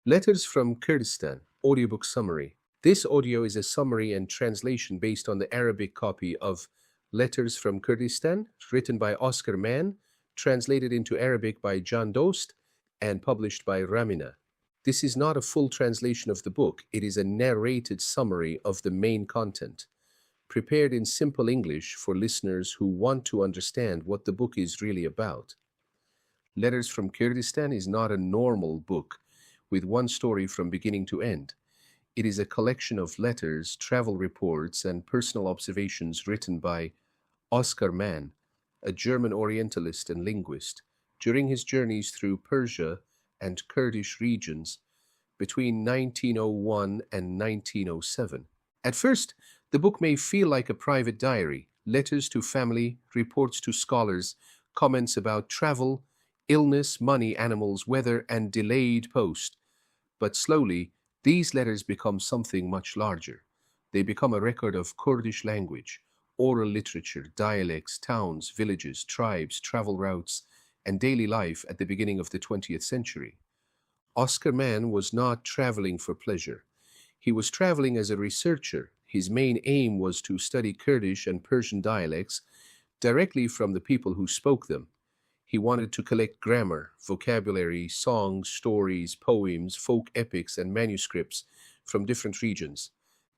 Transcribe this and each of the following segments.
Letters from Kurdistan, audiobook summary. This audio is a summary and translation based on the Arabic copy of Letters from Kurdistan, written by Oskar Mann, translated into Arabic by Jan Dost, and published by Ramina. This is not a full translation of the book, it is a narrated summary of the main content, prepared in simple English for listeners who want to understand what the book is really about. Letters from Kurdistan is not a normal book with one story from beginning to end. It is a collection of letters, travel reports, and personal observations written by Oskar Mann, a German orientalist and linguist, during his journeys through Persia and Kurdish regions between 1901 and 1907. At first, the book may feel like a private diary, letters to family, reports to scholars, comments about travel, illness, money, animals, weather, and delayed post. But slowly, these letters become something much larger. They become a record of Kurdish language, oral literature, dialects, towns, villages, tribes, travel routes, and daily life at the beginning of the 20th century. Oskar Mann was not traveling for pleasure. He was traveling as a researcher. His main aim was to study Kurdish and Persian dialects directly from the people who spoke them. He wanted to collect grammar, vocabulary, songs, stories, poems, folk epics, and manuscripts from different regions.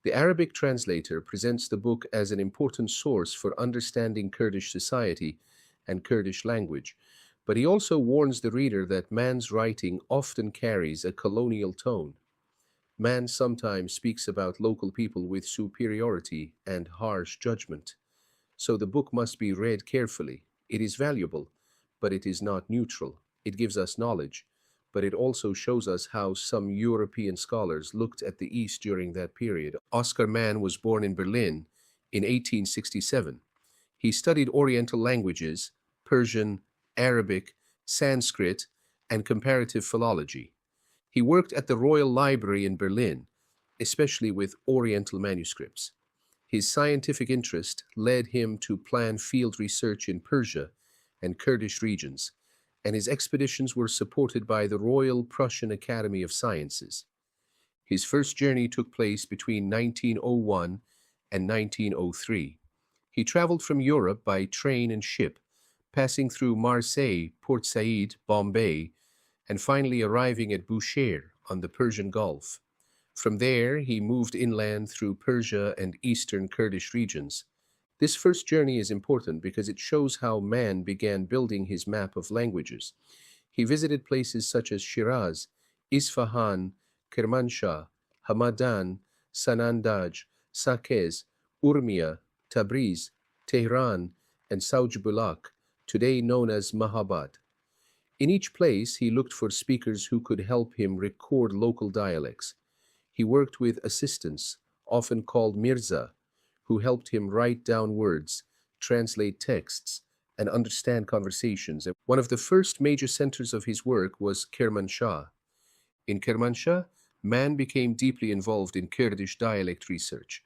The Arabic translator presents the book as an important source for understanding Kurdish society and Kurdish language, but he also warns the reader that Mann's writing often carries a colonial tone. Mann sometimes speaks about local people with superiority and harsh judgment. So the book must be read carefully. It is valuable, but it is not neutral. It gives us knowledge, but it also shows us how some European scholars looked at the East during that period. Oskar Mann was born in Berlin in 1867. He studied Oriental languages, Persian, Arabic, Sanskrit, and comparative philology. He worked at the Royal Library in Berlin, especially with Oriental manuscripts. His scientific interest led him to plan field research in Persia and Kurdish regions, and his expeditions were supported by the Royal Prussian Academy of Sciences. His first journey took place between 1901 and 1903. He traveled from Europe by train and ship, passing through Marseille, Port Said, Bombay, and finally arriving at Bushehr on the Persian Gulf. From there, he moved inland through Persia and eastern Kurdish regions. This first journey is important because it shows how Mann began building his map of languages. He visited places such as Shiraz, Isfahan, Kermanshah, Hamadan, Sanandaj, Sakez, Urmia, Tabriz, Tehran, and Saujbulaq, today known as Mahabad. In each place, he looked for speakers who could help him record local dialects. He worked with assistants, often called Mirza, who helped him write down words, translate texts, and understand conversations. One of the first major centers of his work was Kermanshah. In Kermanshah, Mann became deeply involved in Kurdish dialect research.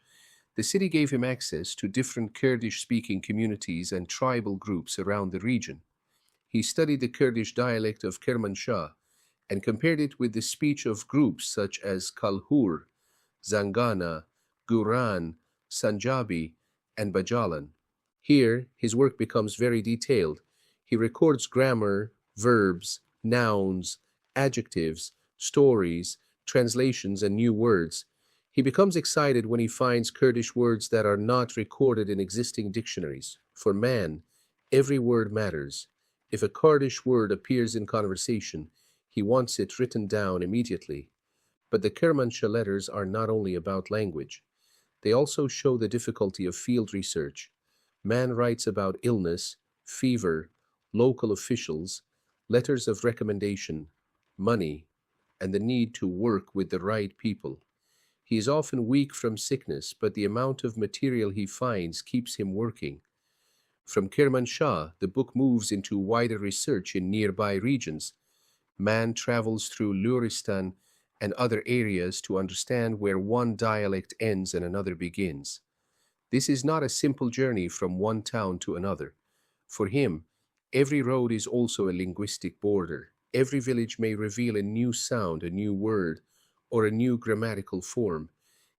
The city gave him access to different Kurdish-speaking communities and tribal groups around the region. He studied the Kurdish dialect of Kermanshah and compared it with the speech of groups such as Kalhur, Zangana, Guran, Sanjabi, and Bajalan. Here, his work becomes very detailed. He records grammar, verbs, nouns, adjectives, stories, translations, and new words. He becomes excited when he finds Kurdish words that are not recorded in existing dictionaries. For Mann, every word matters. If a Kurdish word appears in conversation, he wants it written down immediately. But the Kermanshah letters are not only about language. They also show the difficulty of field research. Mann writes about illness, fever, local officials, letters of recommendation, money, and the need to work with the right people. He is often weak from sickness, but the amount of material he finds keeps him working. From Kermanshah, the book moves into wider research in nearby regions. Mann travels through Luristan and other areas to understand where one dialect ends and another begins. This is not a simple journey from one town to another. For him, every road is also a linguistic border. Every village may reveal a new sound, a new word, or a new grammatical form.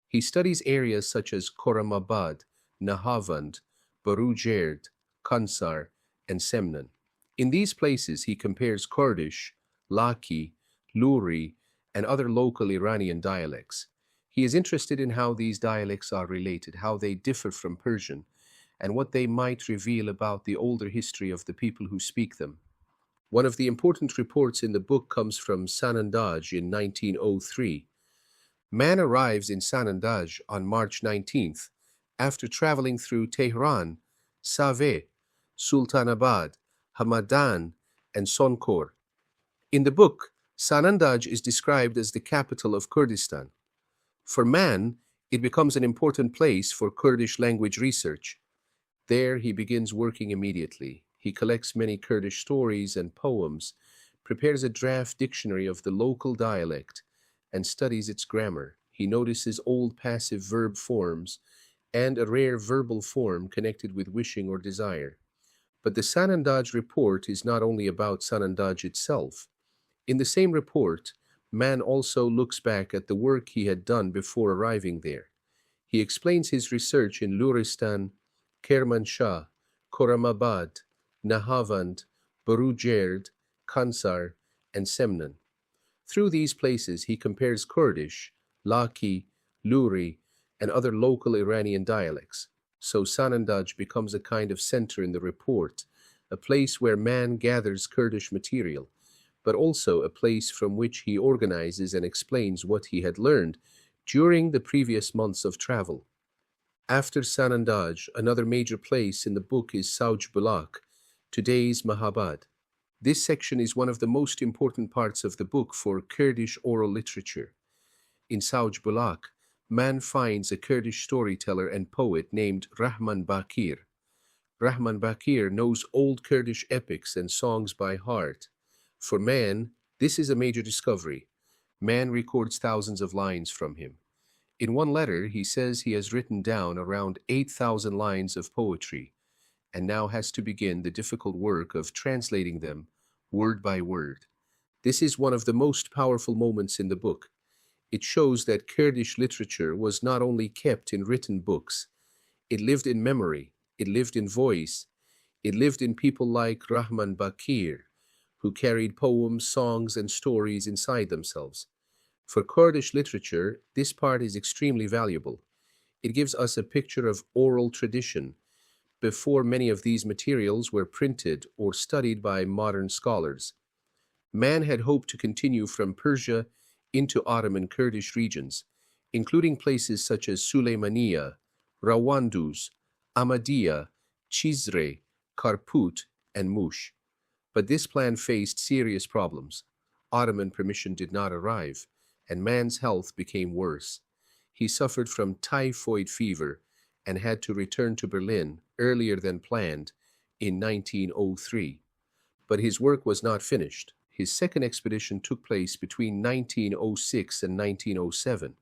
He studies areas such as Koramabad, Nahavand, Barujerd, Kansar, and Semnan. In these places, he compares Kurdish, Laki, Luri, and other local Iranian dialects. He is interested in how these dialects are related, how they differ from Persian, and what they might reveal about the older history of the people who speak them. One of the important reports in the book comes from Sanandaj in 1903. Maan arrives in Sanandaj on March 19th after traveling through Tehran, Saveh, Sultanabad, Hamadan, and Sonkor. In the book, Sanandaj is described as the capital of Kurdistan. For Maan, it becomes an important place for Kurdish language research. There he begins working immediately. He collects many Kurdish stories and poems, prepares a draft dictionary of the local dialect, and studies its grammar. He notices old passive verb forms and a rare verbal form connected with wishing or desire. But the Sanandaj report is not only about Sanandaj itself. In the same report, Maan also looks back at the work he had done before arriving there. He explains his research in Luristan, Kermanshah, Koramabad, Nahavand, Barujerd, Kansar, and Semnan. Through these places, he compares Kurdish, Laki, Luri, and other local Iranian dialects. So Sanandaj becomes a kind of center in the report, a place where Maan gathers Kurdish material, but also a place from which he organizes and explains what he had learned during the previous months of travel. After Sanandaj, another major place in the book is Sauj Bulak, today's Mahabad. This section is one of the most important parts of the book for Kurdish oral literature. In Sauj Bulak, Maan finds a Kurdish storyteller and poet named Rahman Baqir. Rahman Baqir knows old Kurdish epics and songs by heart. For Maan, this is a major discovery. Maan records thousands of lines from him. In one letter, he says he has written down around 8,000 lines of poetry, and now has to begin the difficult work of translating them word by word. This is one of the most powerful moments in the book. It shows that Kurdish literature was not only kept in written books, it lived in memory, it lived in voice, it lived in people like Rahman Baqir, who carried poems, songs, and stories inside themselves. For Kurdish literature, this part is extremely valuable. It gives us a picture of oral tradition before many of these materials were printed or studied by modern scholars. Maan had hoped to continue from Persia into Ottoman Kurdish regions, including places such as Suleymaniye, Rawanduz, Ahmadiyya, Cizre, Karput, and Mush. But this plan faced serious problems. Ottoman permission did not arrive, and Maan's health became worse. He suffered from typhoid fever and had to return to Berlin earlier than planned in 1903. But his work was not finished. His second expedition took place between 1906 and 1907.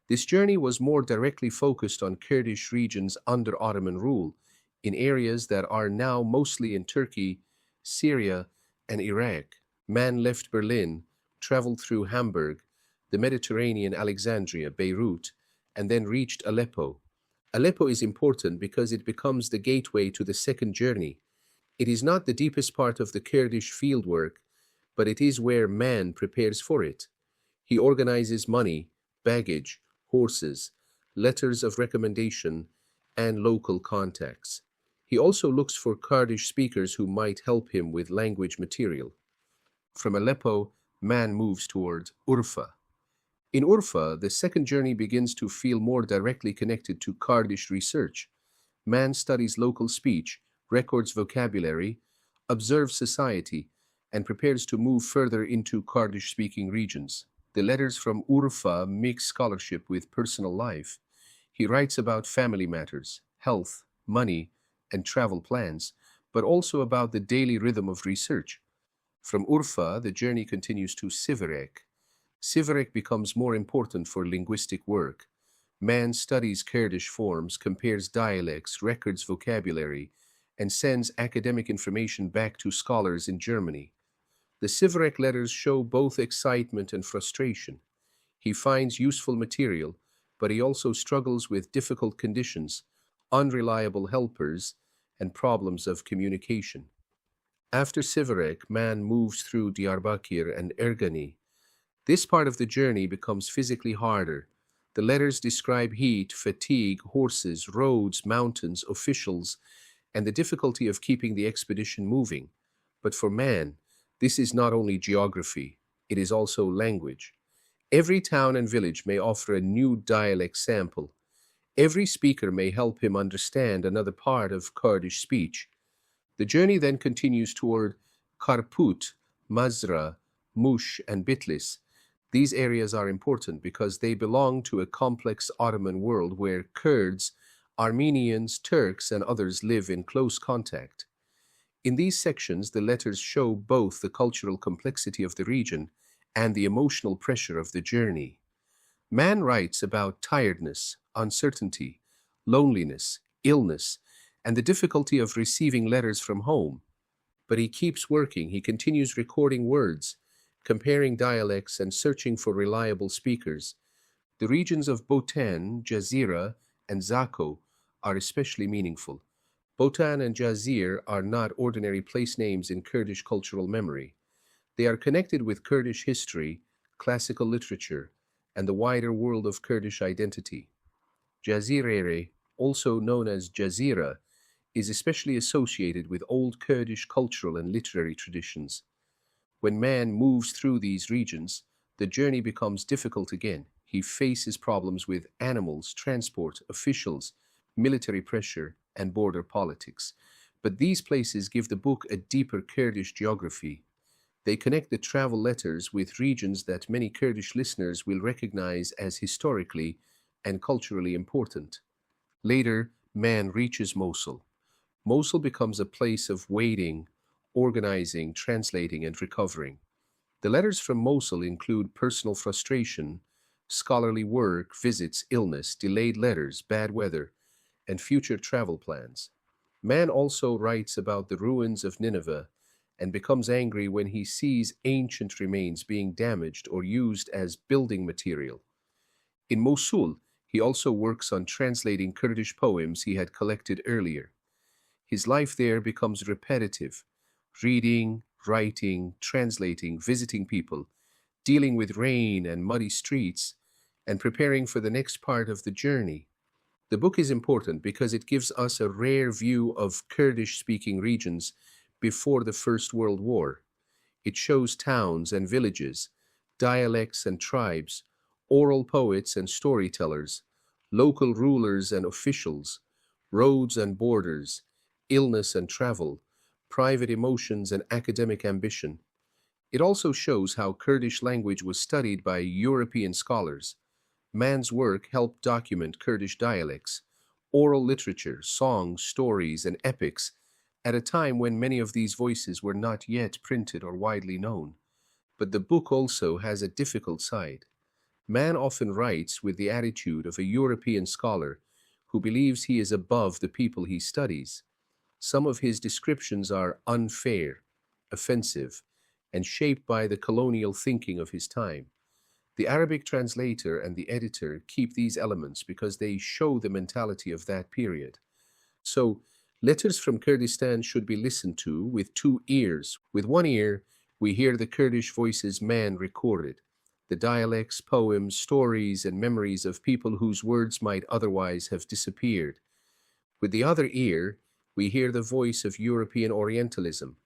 This journey was more directly focused on Kurdish regions under Ottoman rule, in areas that are now mostly in Turkey, Syria, and Iraq. Maan left Berlin, traveled through Hamburg, the Mediterranean, Alexandria, Beirut, and then reached Aleppo. Aleppo is important because it becomes the gateway to the second journey. It is not the deepest part of the Kurdish fieldwork, but it is where Maan prepares for it. He organizes money, baggage, horses, letters of recommendation, and local contacts. He also looks for Kurdish speakers who might help him with language material. From Aleppo, Maan moves toward Urfa. In Urfa, the second journey begins to feel more directly connected to Kurdish research. Maan studies local speech, records vocabulary, observes society, and prepares to move further into Kurdish-speaking regions. The letters from Urfa mix scholarship with personal life. He writes about family matters, health, money, and travel plans, but also about the daily rhythm of research. From Urfa, the journey continues to Siverek. Siverek becomes more important for linguistic work. Maan studies Kurdish forms, compares dialects, records vocabulary, and sends academic information back to scholars in Germany. The Siverek letters show both excitement and frustration. He finds useful material, but he also struggles with difficult conditions, unreliable helpers, and problems of communication. After Siverek, Maan moves through Diyarbakir and Ergani. This part of the journey becomes physically harder. The letters describe heat, fatigue, horses, roads, mountains, officials, and the difficulty of keeping the expedition moving. But for Maan, this is not only geography, it is also language. Every town and village may offer a new dialect sample. Every speaker may help him understand another part of Kurdish speech. The journey then continues toward Karput, Mazra, Mush, and Bitlis. These areas are important because they belong to a complex Ottoman world where Kurds, Armenians, Turks, and others live in close contact. In these sections, the letters show both the cultural complexity of the region and the emotional pressure of the journey. Maan writes about tiredness, uncertainty, loneliness, illness, and the difficulty of receiving letters from home. But he keeps working. He continues recording words, comparing dialects, and searching for reliable speakers. The regions of Botan, Cizre, and Zakho are especially meaningful. Botan and Cizre are not ordinary place names in Kurdish cultural memory. They are connected with Kurdish history, classical literature, and the wider world of Kurdish identity. Cizre, also known as Cizre, is especially associated with old Kurdish cultural and literary traditions. When man moves through these regions, the journey becomes difficult again. He faces problems with animals, transport, officials, military pressure, and border politics. But these places give the book a deeper Kurdish geography. They connect the travel letters with regions that many Kurdish listeners will recognize as historically and culturally important. Later, man reaches Mosul. Mosul becomes a place of waiting, organizing, translating, and recovering. The letters from Mosul include personal frustration, scholarly work, visits, illness, delayed letters, bad weather, and future travel plans. Man also writes about the ruins of Nineveh and becomes angry when he sees ancient remains being damaged or used as building material. In Mosul, he also works on translating Kurdish poems he had collected earlier. His life there becomes repetitive, reading, writing, translating, visiting people, dealing with rain and muddy streets, and preparing for the next part of the journey. The book is important because it gives us a rare view of Kurdish-speaking regions before the First World War. It shows towns and villages, dialects and tribes, oral poets and storytellers, local rulers and officials, roads and borders, illness and travel, private emotions and academic ambition. It also shows how Kurdish language was studied by European scholars. Man's work helped document Kurdish dialects, oral literature, songs, stories, and epics at a time when many of these voices were not yet printed or widely known. But the book also has a difficult side. Man often writes with the attitude of a European scholar who believes he is above the people he studies. Some of his descriptions are unfair, offensive, and shaped by the colonial thinking of his time. The Arabic translator and the editor keep these elements because they show the mentality of that period. So, letters from Kurdistan should be listened to with two ears. With one ear, we hear the Kurdish voices man recorded, the dialects, poems, stories, and memories of people whose words might otherwise have disappeared. With the other ear, we hear the voice of European Orientalism,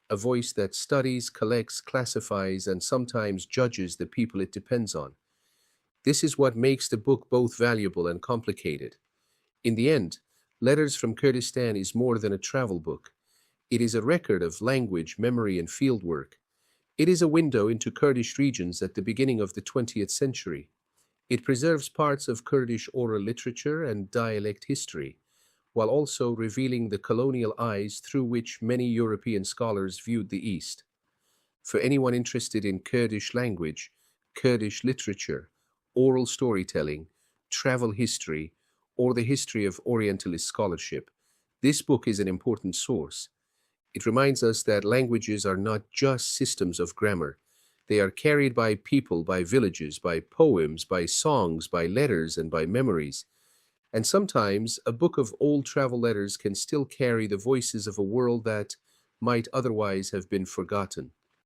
a voice that studies, collects, classifies, and sometimes judges the people it depends on. This is what makes the book both valuable and complicated. In the end, Letters from Kurdistan is more than a travel book. It is a record of language, memory, and fieldwork. It is a window into Kurdish regions at the beginning of the 20th century. It preserves parts of Kurdish oral literature and dialect history, while also revealing the colonial eyes through which many European scholars viewed the East. For anyone interested in Kurdish language, Kurdish literature, oral storytelling, travel history, or the history of orientalist scholarship, this book is an important source. It reminds us that languages are not just systems of grammar. They are carried by people, by villages, by poems, by songs, by letters, and by memories. And sometimes a book of old travel letters can still carry the voices of a world that might otherwise have been forgotten.